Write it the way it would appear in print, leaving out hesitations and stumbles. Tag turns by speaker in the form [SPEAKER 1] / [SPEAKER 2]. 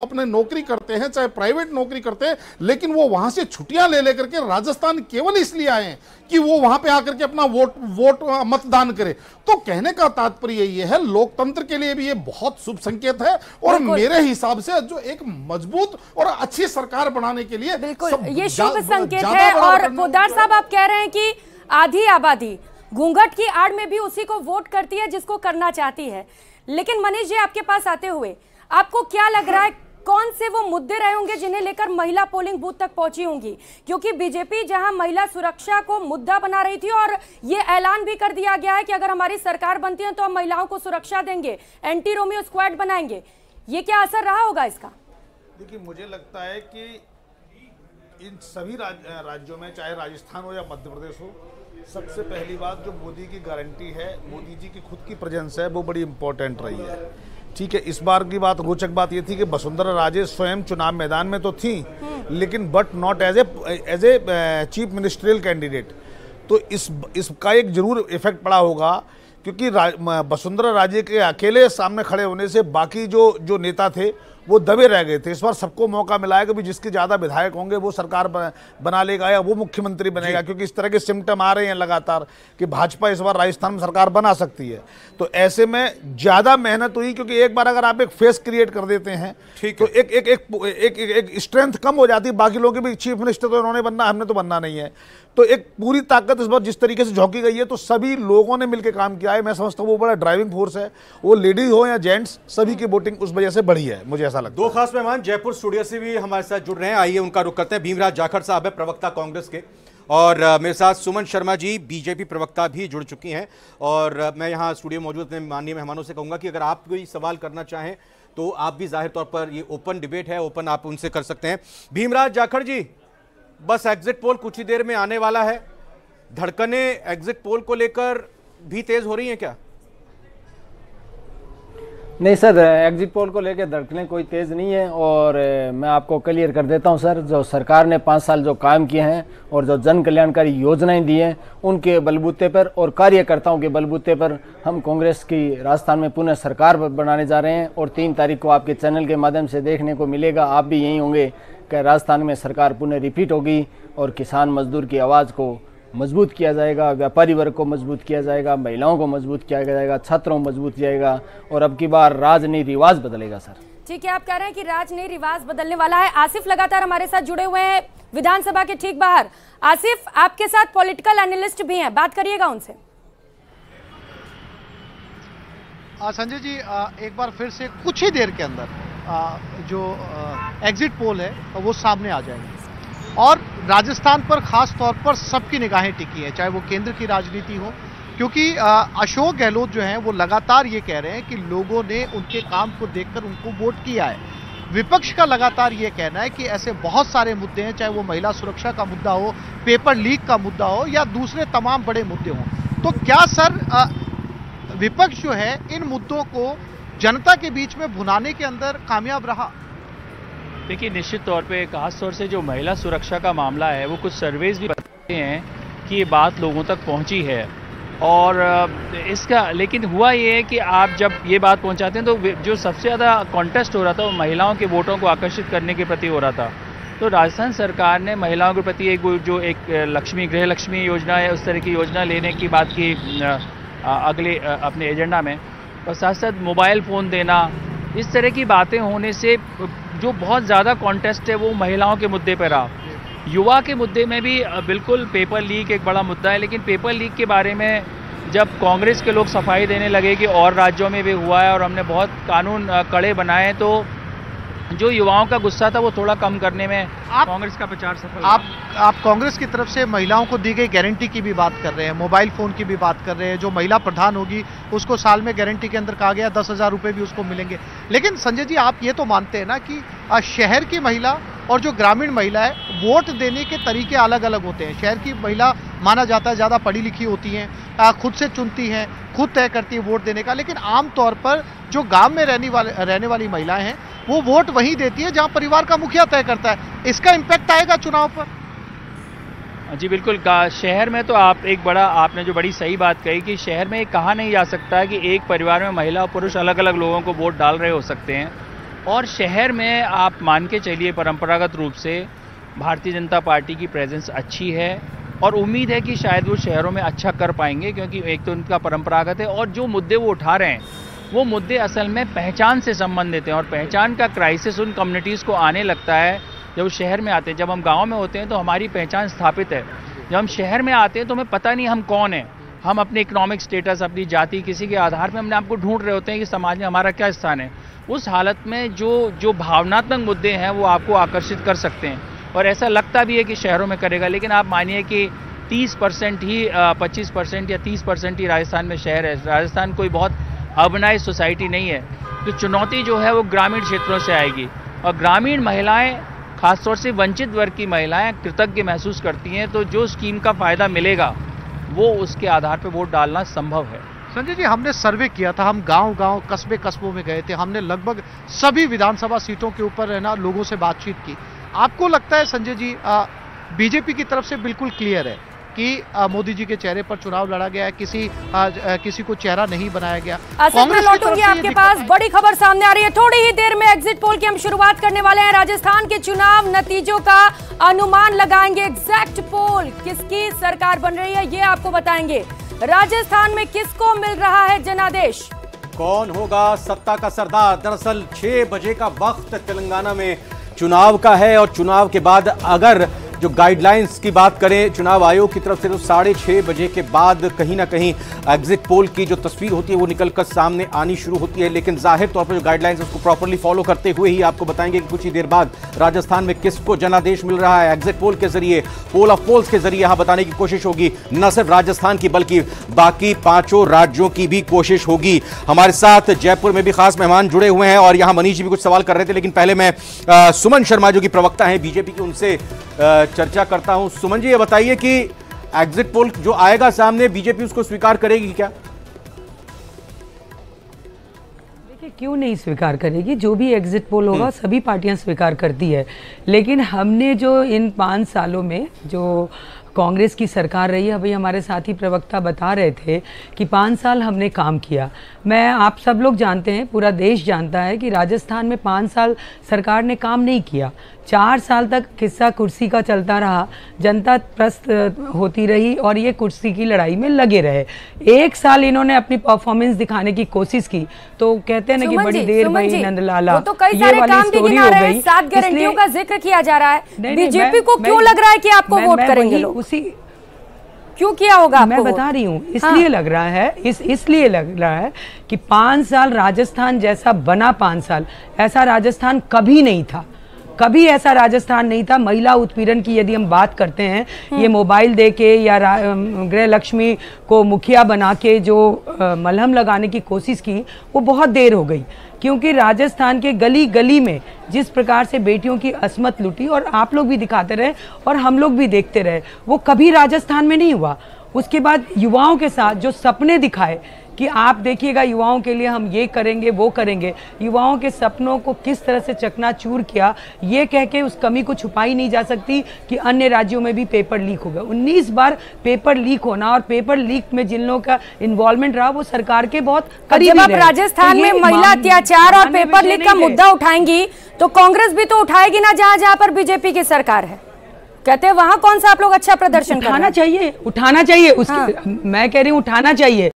[SPEAKER 1] अपने नौकरी करते हैं, चाहे प्राइवेट नौकरी करते हैं, लेकिन वो वहां से छुट्टियां ले लेकर के राजस्थान केवल इसलिए आए हैं कि वो वहां पे आकर के अपना वोट मतदान करे। तो कहने का तात्पर्य ये है, लोकतंत्र के लिए भी ये बहुत शुभ संकेत है और मेरे हिसाब से जो एक मजबूत और अच्छी सरकार बनाने के लिए
[SPEAKER 2] बिल्कुल ये शुभ संकेत है। और पोद्दार साहब, आप कह रहे हैं कि आधी आबादी घूंघट की आड़ में भी उसी को वोट करती है जिसको करना चाहती है। लेकिन मनीष जी, आपके पास आते हुए आपको क्या लग रहा है, कौन से वो मुद्दे रहे होंगे जिन्हें लेकर महिला पोलिंग बूथ तक पहुंची होंगी? क्योंकि बीजेपी जहां महिला सुरक्षा को मुद्दा बना रही थी और ये ऐलान भी कर दिया गया है कि अगर हमारी सरकार बनती है तो हम महिलाओं को सुरक्षा देंगे, एंटी रोमियो स्क्वाड बनाएंगे, ये क्या असर रहा होगा इसका?
[SPEAKER 1] देखिए, मुझे लगता है कि इन सभी राज्यों में, चाहे राजस्थान हो या मध्य प्रदेश हो, सबसे पहली बात जो मोदी की गारंटी है, मोदी जी की खुद की प्रेजेंस है, वो बड़ी इंपॉर्टेंट रही है। ठीक है, इस बार की बात, रोचक बात ये थी कि वसुंधरा राजे स्वयं चुनाव मैदान में तो थी, लेकिन but not as a chief ministerial candidate. तो इसका एक जरूर इफेक्ट पड़ा होगा, क्योंकि वसुंधरा राजे के अकेले सामने खड़े होने से बाकी जो नेता थे वो दबे रह गए थे। इस बार सबको मौका मिला है कि भी जिसके ज़्यादा विधायक होंगे वो सरकार बना लेगा या वो मुख्यमंत्री बनेगा, क्योंकि इस तरह के सिम्टम आ रहे हैं लगातार कि भाजपा इस बार राजस्थान में सरकार बना सकती है। तो ऐसे में ज़्यादा मेहनत हुई, क्योंकि एक बार अगर आप एक फेस क्रिएट कर देते हैं तो एक स्ट्रेंथ कम हो जाती है। बाकी लोगों की भी चीफ मिनिस्टर तो इन्होंने बनना, हमने तो बनना नहीं है। तो एक पूरी ताकत इस बार जिस तरीके से झोंकी गई है, तो सभी लोगों ने मिलकर काम किया है। मैं समझता हूँ वो बड़ा ड्राइविंग फोर्स है, वो लेडीज हो या जेंट्स, सभी की वोटिंग उस वजह से बढ़ी है, मुझे ऐसा लगता है।
[SPEAKER 3] दो खास मेहमान जयपुर स्टूडियो से भी हमारे साथ जुड़ रहे हैं, आइए उनका रुख करते हैं। भीमराज जाखड़ साहब है, प्रवक्ता कांग्रेस के, और मेरे साथ सुमन शर्मा जी बीजेपी प्रवक्ता भी जुड़ चुकी हैं। और मैं यहाँ स्टूडियो मौजूद अपने माननीय मेहमानों से कहूँगा कि अगर आप कोई सवाल करना चाहें तो आप भी जाहिर तौर पर, ये ओपन डिबेट है, ओपन आप उनसे कर सकते हैं। भीमराज जाखड़ जी, बस एग्जिट पोल कुछ ही देर में आने वाला है, धड़कने एग्जिट पोल को लेकर भी तेज हो रही हैं क्या?
[SPEAKER 4] नहीं सर, एग्जिट पोल को लेकर धड़कने कोई तेज़ नहीं है। और मैं आपको क्लियर कर देता हूं सर, जो सरकार ने 5 साल जो काम किए हैं और जो जन कल्याणकारी योजनाएं दी हैं, उनके बलबूते पर और कार्यकर्ताओं के बलबूते पर हम कांग्रेस की राजस्थान में पुनः सरकार बनाने जा रहे हैं। और 3 तारीख को आपके चैनल के माध्यम से देखने को मिलेगा, आप भी यहीं होंगे, कि राजस्थान में सरकार पुनः रिपीट होगी और किसान मजदूर की आवाज़ को मजबूत किया जाएगा, व्यापारी वर्ग को मजबूत किया जाएगा, महिलाओं को मजबूत किया जाएगा, छात्रों को मजबूत किया जाएगा, और अब की बार राजनीति रिवाज बदलेगा सर।
[SPEAKER 2] ठीक है, आप कह रहे हैं कि राजनीति रिवाज बदलने वाला है। आसिफ लगातार हमारे साथ जुड़े हुए हैं विधानसभा के ठीक बाहर। आसिफ, आपके साथ पॉलिटिकल एनालिस्ट भी हैं, बात करिएगा उनसे।
[SPEAKER 5] संजय जी, एक बार फिर से कुछ ही देर के अंदर जो एग्जिट पोल है वो सामने आ जाएगा और राजस्थान पर खास तौर पर सबकी निगाहें टिकी हैं, चाहे वो केंद्र की राजनीति हो, क्योंकि अशोक गहलोत जो हैं वो लगातार ये कह रहे हैं कि लोगों ने उनके काम को देखकर उनको वोट किया है। विपक्ष का लगातार ये कहना है कि ऐसे बहुत सारे मुद्दे हैं, चाहे वो महिला सुरक्षा का मुद्दा हो, पेपर लीक का मुद्दा हो या दूसरे तमाम बड़े मुद्दे हों। तो क्या सर विपक्ष जो है इन मुद्दों को जनता के बीच में भुनाने के अंदर कामयाब रहा?
[SPEAKER 6] देखिए, निश्चित तौर पे खास तौर से जो महिला सुरक्षा का मामला है, वो कुछ सर्वेज भी बताते हैं कि ये बात लोगों तक पहुंची है। और इसका लेकिन हुआ ये है कि आप जब ये बात पहुंचाते हैं तो जो सबसे ज़्यादा कॉन्टेस्ट हो रहा था वो महिलाओं के वोटों को आकर्षित करने के प्रति हो रहा था। तो राजस्थान सरकार ने महिलाओं के प्रति एक गृह लक्ष्मी योजना है, उस तरह की योजना लेने की बात की अगले अपने एजेंडा में, और साथ साथ मोबाइल फ़ोन देना, इस तरह की बातें होने से जो बहुत ज़्यादा कॉन्टेस्ट है वो महिलाओं के मुद्दे पर रहा। युवा के मुद्दे में भी बिल्कुल पेपर लीक एक बड़ा मुद्दा है, लेकिन पेपर लीक के बारे में जब कांग्रेस के लोग सफाई देने लगे कि और राज्यों में भी हुआ है और हमने बहुत कानून कड़े बनाए, तो जो युवाओं का गुस्सा था वो थोड़ा कम करने में कांग्रेस का प्रचार सफल।
[SPEAKER 5] आप कांग्रेस की तरफ से महिलाओं को दी गई गारंटी की भी बात कर रहे हैं, मोबाइल फोन की भी बात कर रहे हैं, जो महिला प्रधान होगी उसको साल में गारंटी के अंदर कहा गया 10,000 रुपये भी उसको मिलेंगे। लेकिन संजय जी, आप ये तो मानते हैं ना कि शहर की महिला और जो ग्रामीण महिला है, वोट देने के तरीके अलग अलग होते हैं। शहर की महिला माना जाता है ज़्यादा पढ़ी लिखी होती हैं, खुद से चुनती हैं, खुद तय करती है वोट देने का, लेकिन आमतौर पर जो गांव में रहने वाली महिलाएं हैं वो वोट वहीं देती है जहां परिवार का मुखिया तय करता है। इसका इम्पैक्ट आएगा चुनाव पर?
[SPEAKER 6] जी बिल्कुल, शहर में तो आपने जो बड़ी सही बात कही कि शहर में कहा नहीं जा सकता कि एक परिवार में महिला और पुरुष अलग अलग लोगों को वोट डाल रहे हो सकते हैं, और शहर में आप मान के चलिए परंपरागत रूप से भारतीय जनता पार्टी की प्रेजेंस अच्छी है और उम्मीद है कि शायद वो शहरों में अच्छा कर पाएंगे, क्योंकि एक तो उनका परंपरागत है और जो मुद्दे वो उठा रहे हैं वो मुद्दे असल में पहचान से संबंधित हैं और पहचान का क्राइसिस उन कम्युनिटीज़ को आने लगता है जब वो शहर में आते हैं। जब हम गाँव में होते हैं तो हमारी पहचान स्थापित है, जब हम शहर में आते हैं तो हमें पता नहीं हम कौन हैं, हम अपने इकोनॉमिक स्टेटस, अपनी जाति, किसी के आधार पर हमने आपको ढूंढ रहे होते हैं कि समाज में हमारा क्या स्थान है। उस हालत में जो भावनात्मक मुद्दे हैं वो आपको आकर्षित कर सकते हैं और ऐसा लगता भी है कि शहरों में करेगा, लेकिन आप मानिए कि 30% ही 25% या 30% ही राजस्थान में शहर है। राजस्थान कोई बहुत अर्बनाइज सोसाइटी नहीं है, तो चुनौती जो है वो ग्रामीण क्षेत्रों से आएगी और ग्रामीण महिलाएं, खासतौर से वंचित वर्ग की महिलाएं कृतज्ञ महसूस करती हैं, तो जो स्कीम का फ़ायदा मिलेगा वो उसके आधार पर वोट डालना संभव है।
[SPEAKER 5] संजय जी, हमने सर्वे किया था, हम गांव-गांव, कस्बों में गए थे, हमने लगभग सभी विधानसभा सीटों के ऊपर है ना लोगों से बातचीत की। आपको लगता है संजय जी बीजेपी की तरफ से बिल्कुल क्लियर है कि मोदी जी के चेहरे पर चुनाव लड़ा गया है, किसी को चेहरा नहीं बनाया गया?
[SPEAKER 2] कांग्रेस लौटूंगी आपके पास, बड़ी खबर सामने आ रही है। थोड़ी ही देर में एग्जिट पोल की हम शुरुआत करने वाले हैं। राजस्थान के चुनाव नतीजों का अनुमान लगाएंगे। एग्जैक्ट पोल किसकी सरकार बन रही है ये आपको बताएंगे। राजस्थान में किसको मिल रहा है जनादेश,
[SPEAKER 3] कौन होगा सत्ता का सरदार। दरअसल 6 बजे का वक्त तेलंगाना में चुनाव का है और चुनाव के बाद अगर जो गाइडलाइंस की बात करें चुनाव आयोग की तरफ से, तो 6:30 बजे के बाद कहीं ना कहीं एग्जिट पोल की जो तस्वीर होती है वो निकलकर सामने आनी शुरू होती है। लेकिन जाहिर तौर पर जो गाइडलाइंस उसको प्रॉपर्ली फॉलो करते हुए ही आपको बताएंगे कि कुछ ही देर बाद राजस्थान में किसको जनादेश मिल रहा है। एग्जिट पोल के जरिए, पोल ऑफ पोल्स के जरिए यहां बताने की कोशिश होगी, न सिर्फ राजस्थान की बल्कि बाकी 5 राज्यों की भी कोशिश होगी। हमारे साथ जयपुर में भी खास मेहमान जुड़े हुए हैं और यहां मनीष जी भी कुछ सवाल कर रहे थे, लेकिन पहले मैं सुमन शर्मा जो कि प्रवक्ता हैं बीजेपी की, उनसे चर्चा करता हूं। सुमन जी, ये बताइए कि एग्जिट पोल जो आएगा सामने, बीजेपी उसको स्वीकार करेगी क्या?
[SPEAKER 7] देखिए, क्यों नहीं स्वीकार करेगी? जो भी एग्जिट पोल होगा सभी पार्टियां स्वीकार करती है, लेकिन हमने जो इन 5 सालों में जो कांग्रेस की सरकार रही है, अभी हमारे साथी प्रवक्ता बता रहे थे कि 5 साल हमने काम किया। मैं, आप सब लोग जानते हैं, पूरा देश जानता है कि राजस्थान में 5 साल सरकार ने काम नहीं किया। 4 साल तक किस्सा कुर्सी का चलता रहा, जनता त्रस्त होती रही और ये कुर्सी की लड़ाई में लगे रहे। 1 साल इन्होंने अपनी परफॉर्मेंस दिखाने की कोशिश की, तो कहते हैं ना कि बड़ी देर भई नंदलाला,
[SPEAKER 2] तो कई सारे काम भी गिना रहे हैं, 7 गारंटियों का जिक्र किया जा रहा है। बीजेपी को क्यों लग रहा है कि आपको वोट करेंगे लोग? क्यों किया होगा?
[SPEAKER 7] मैं बता रही हूँ, इसलिए लग रहा है, इसलिए लग रहा है कि 5 साल राजस्थान जैसा बना, 5 साल ऐसा राजस्थान कभी नहीं था, कभी ऐसा राजस्थान नहीं था। महिला उत्पीड़न की यदि हम बात करते हैं, ये मोबाइल दे के या गृह लक्ष्मी को मुखिया बना के जो मलहम लगाने की कोशिश की, वो बहुत देर हो गई, क्योंकि राजस्थान के गली गली में जिस प्रकार से बेटियों की असमत लुटी, और आप लोग भी दिखाते रहे और हम लोग भी देखते रहे, वो कभी राजस्थान में नहीं हुआ। उसके बाद युवाओं के साथ जो सपने दिखाए कि आप देखिएगा युवाओं के लिए हम ये करेंगे वो करेंगे, युवाओं के सपनों को किस तरह से चकनाचूर किया, ये कह के उस कमी को छुपाई नहीं जा सकती कि अन्य राज्यों में भी पेपर लीक हो गया। 19 बार पेपर लीक होना, और पेपर लीक में जिन लोगों का इन्वॉल्वमेंट रहा वो सरकार के बहुत करीबी
[SPEAKER 2] जब आप राजस्थान में महिला अत्याचार और पेपर लीक का मुद्दा उठाएंगी तो कांग्रेस भी तो उठाएगी ना, जहां जहां पर बीजेपी की सरकार है। कहते हैं वहां कौन सा आप लोग अच्छा प्रदर्शन
[SPEAKER 7] उठाना चाहिए, उठाना चाहिए। मैं कह रही हूँ उठाना चाहिए।